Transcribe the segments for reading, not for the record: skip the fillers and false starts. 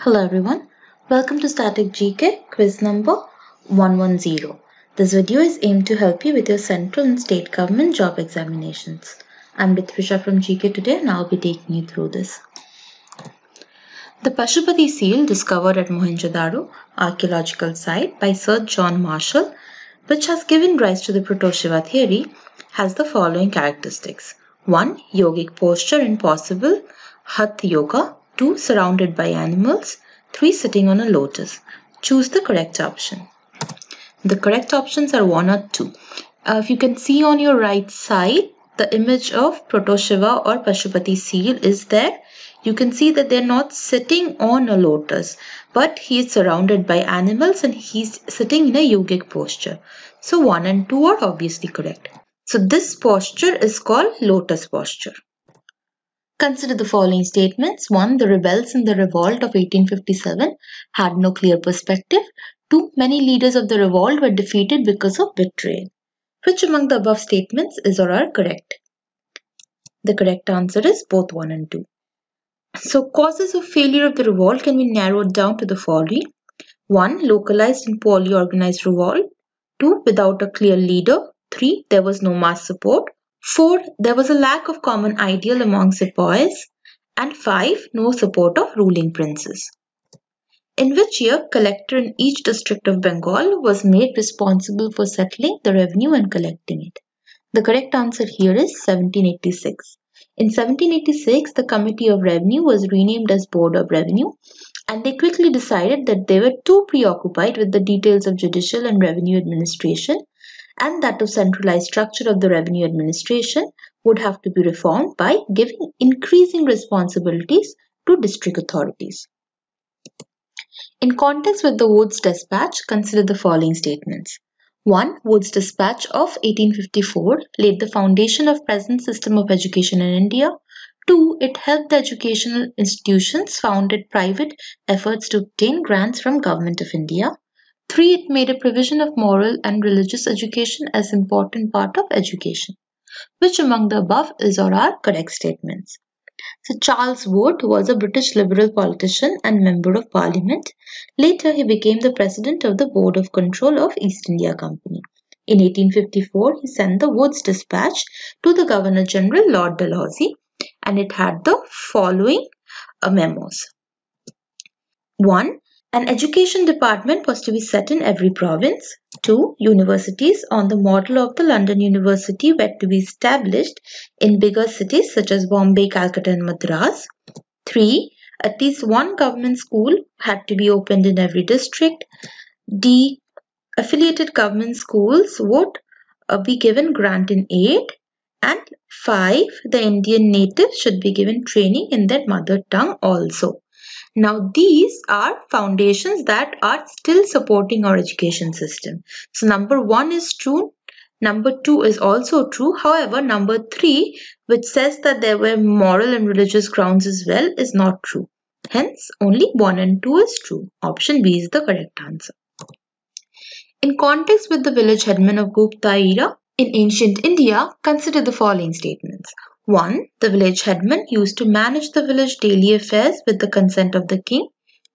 Hello everyone, welcome to Static GK quiz number 110. This video is aimed to help you with your central and state government job examinations. I'm Ritrisha from GKToday and I'll be taking you through this. The Pasupati seal discovered at Mohenjodaro archaeological site by Sir John Marshall, which has given rise to the Proto-Shiva theory, has the following characteristics. 1. Yogic posture in possible Hatha Yoga. 2. Surrounded by animals. 3. Sitting on a lotus. Choose the correct option. The correct options are 1 or 2. If you can see on your right side, the image of Proto-Shiva or Pasupati seal is there. You can see that they're not sitting on a lotus, but he is surrounded by animals and he's sitting in a yogic posture. So 1 and 2 are obviously correct. So this posture is called lotus posture. Consider the following statements. 1. The rebels in the revolt of 1857 had no clear perspective. 2. Many leaders of the revolt were defeated because of betrayal. Which among the above statements is or are correct? The correct answer is both 1 and 2. So causes of failure of the revolt can be narrowed down to the following. 1. Localized and poorly organized revolt. 2. Without a clear leader. 3. There was no mass support. 4. There was a lack of common ideal among sepoys. And 5. No support of ruling princes. In which year collector in each district of Bengal was made responsible for settling the revenue and collecting it? The correct answer here is 1786. In 1786, the Committee of Revenue was renamed as Board of Revenue, and they quickly decided that they were too preoccupied with the details of judicial and revenue administration, and that the centralized structure of the revenue administration would have to be reformed by giving increasing responsibilities to district authorities. In context with the Wood's Dispatch, consider the following statements. 1. Wood's Dispatch of 1854 laid the foundation of present system of education in India. 2. It helped the educational institutions founded private efforts to obtain grants from Government of India. 3. It made a provision of moral and religious education as important part of education. Which among the above is or are correct statements? So Charles Wood was a British Liberal politician and Member of Parliament. Later, he became the President of the Board of Control of East India Company. In 1854, he sent the Wood's Dispatch to the Governor-General Lord Dalhousie, and it had the following memos. 1. An education department was to be set in every province. 2. Universities on the model of the London University were to be established in bigger cities such as Bombay, Calcutta and Madras. 3. At least one government school had to be opened in every district. D. Affiliated government schools would be given grant in aid. And 5. The Indian natives should be given training in their mother tongue also. Now these are foundations that are still supporting our education system. So number 1 is true. Number 2 is also true. However, number 3, which says that there were moral and religious grounds as well, is not true. Hence, only 1 and 2 is true. Option B is the correct answer. In context with the village headman of Gupta Era in ancient India, consider the following statements. 1. The village headman used to manage the village daily affairs with the consent of the king.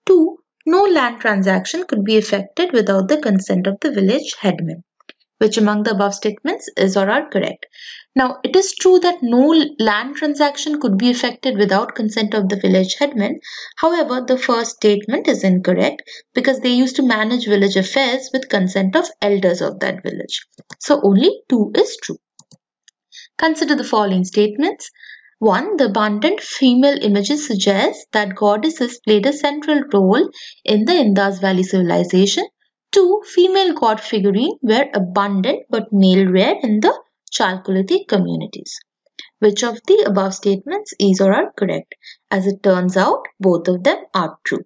2. No land transaction could be effected without the consent of the village headman. Which among the above statements is or are correct? Now, it is true that no land transaction could be effected without consent of the village headman. However, the first statement is incorrect because they used to manage village affairs with consent of elders of that village. So, only 2 is true. Consider the following statements. 1. The abundant female images suggest that goddesses played a central role in the Indus Valley civilization. 2. Female god figurine were abundant but male rare in the Chalcolithic communities. Which of the above statements is or are correct? As it turns out, both of them are true.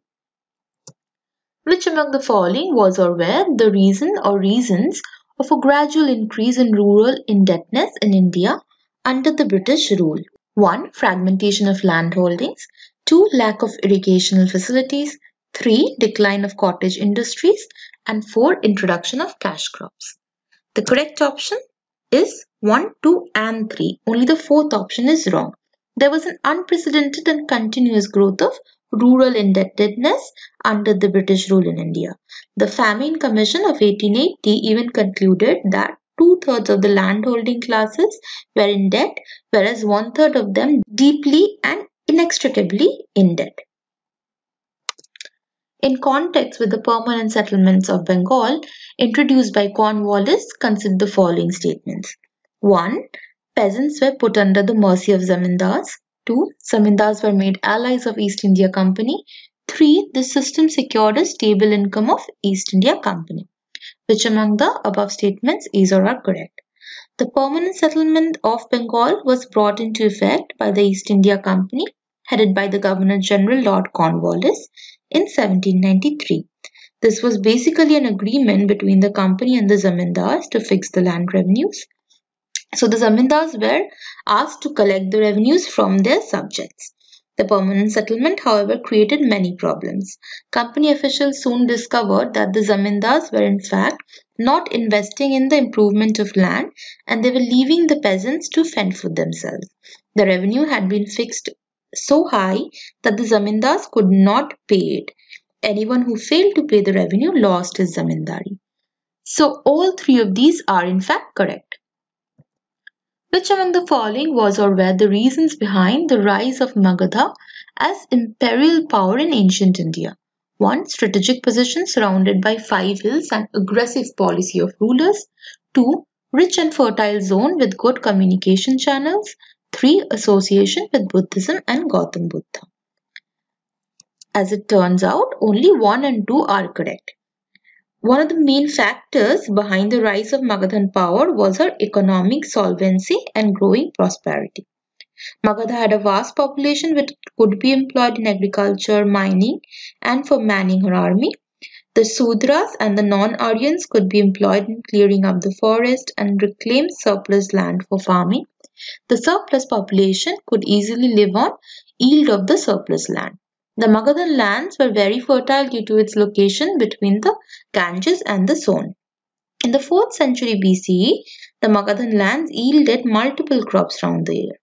Which among the following was or were the reason or reasons of a gradual increase in rural indebtedness in India under the British rule? 1. Fragmentation of land holdings. 2. Lack of irrigational facilities. 3. Decline of cottage industries. And 4. Introduction of cash crops. The correct option is 1, 2 and 3. Only the fourth option is wrong. There was an unprecedented and continuous growth of rural indebtedness under the British rule in India. The Famine Commission of 1880 even concluded that 2/3 of the landholding classes were in debt, whereas 1/3 of them deeply and inextricably in debt. In context with the Permanent Settlements of Bengal introduced by Cornwallis, consider the following statements. 1. Peasants were put under the mercy of zamindars. 2. Zamindars were made allies of East India Company. 3. The system secured a stable income of East India Company. Which among the above statements is or are correct? The Permanent Settlement of Bengal was brought into effect by the East India Company, headed by the Governor-General Lord Cornwallis, in 1793. This was basically an agreement between the company and the zamindars to fix the land revenues. So the zamindars were asked to collect the revenues from their subjects. The permanent settlement, however, created many problems. Company officials soon discovered that the zamindars were in fact not investing in the improvement of land, and they were leaving the peasants to fend for themselves. The revenue had been fixed so high that the zamindars could not pay it. Anyone who failed to pay the revenue lost his zamindari. So all three of these are in fact correct. Which among the following was or were the reasons behind the rise of Magadha as imperial power in ancient India? 1. Strategic position surrounded by 5 hills and aggressive policy of rulers. 2. Rich and fertile zone with good communication channels. 3. Association with Buddhism and Gautam Buddha. As it turns out, only 1 and 2 are correct. One of the main factors behind the rise of Magadhan power was her economic solvency and growing prosperity. Magadha had a vast population which could be employed in agriculture, mining, and for manning her army. The Sudras and the non-Aryans could be employed in clearing up the forest and reclaim surplus land for farming. The surplus population could easily live on yield of the surplus land. The Magadhan lands were very fertile due to its location between the Ganges and the Son. In the 4th century BCE, the Magadhan lands yielded multiple crops round the year.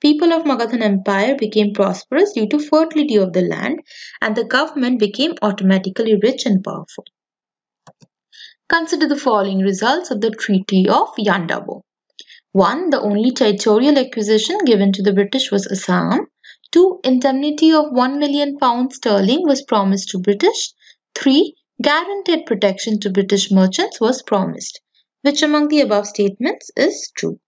People of Magadhan Empire became prosperous due to fertility of the land, and the government became automatically rich and powerful. Consider the following results of the Treaty of Yandabo. 1. The only territorial acquisition given to the British was Assam. 2. Indemnity of £1 million was promised to British. 3. Guaranteed protection to British merchants was promised. Which among the above statements is true?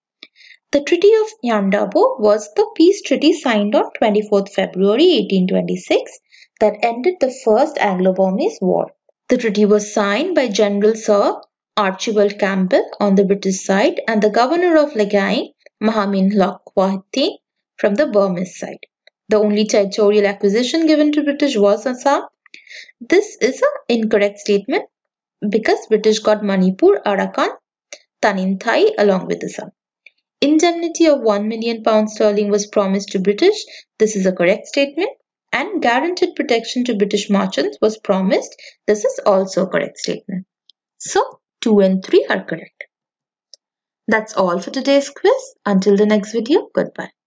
The Treaty of Yandabo was the peace treaty signed on 24th February 1826 that ended the First Anglo-Burmese War. The treaty was signed by General Sir Archibald Campbell on the British side and the Governor of Legai, Mahamin Lokwati, from the Burmese side. The only territorial acquisition given to British was Assam. This is an incorrect statement because British got Manipur, Arakan, Taninthai along with Assam. Indemnity of £1 million was promised to British. This is a correct statement. And guaranteed protection to British merchants was promised. This is also a correct statement. So 2 and 3 are correct. That's all for today's quiz. Until the next video, goodbye.